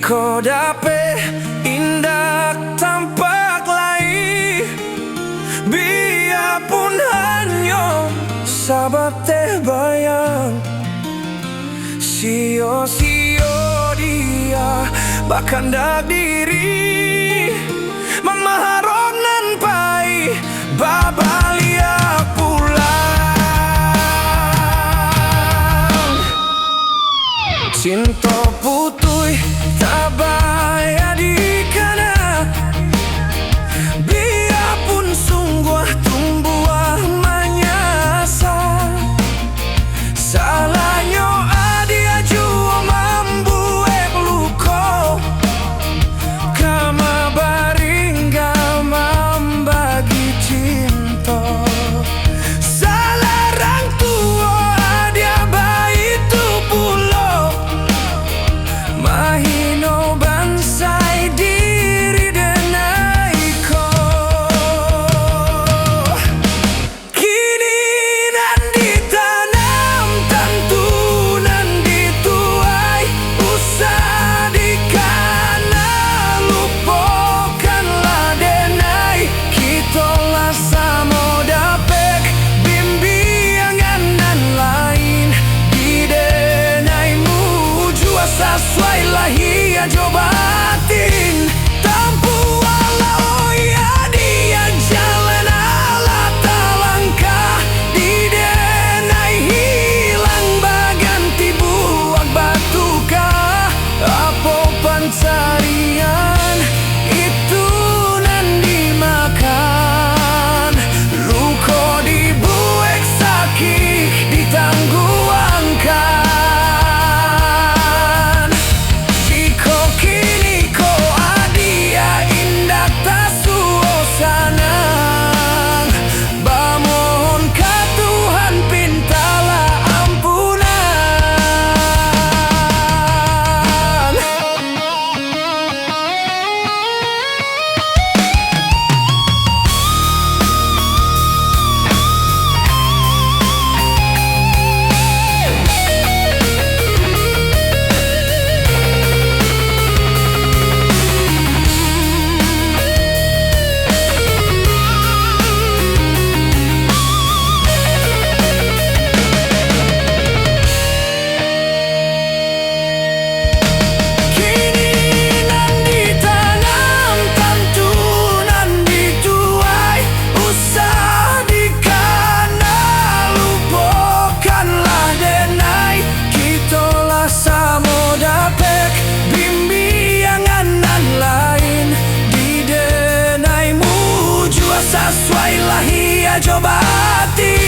Iko dape indak tampak lai, biarpun hanya sahabat teh bayang. Sio-sio dia bahkan dak diri mamaharonan pai babalia pulang. Cinta putui tak bayar dikana, biarpun sungguh tumbuh manyasa. Salahnya adia jua membuat luka, kama baringga membagi cinta. Salah orang tua adia bayi tu pulau, mahino bansai diri denaiko. Kini nan ditanam tentu nan dituai, usah dikana lupakanlah denai. Kita lah sama dapek bimbingan dan lain di denaimu jua sesuai lah ia jobatin. Tampu walau ya dia jalan ala talangkah, di denai hilang baganti buak batukah. Apa pencarian itu nan dimakan, luka dibuek sakit ditangguhkan. Iko kini ko adia indak tak suosanang, bamohon ka Tuhan pintalah ampunan. Kini nan ditanam tentu nan dituai, usah dikana lupakanlah denai. Kita lah sama dapek bimbingan nan lain di denaimu jua sesuai lah ia jobati.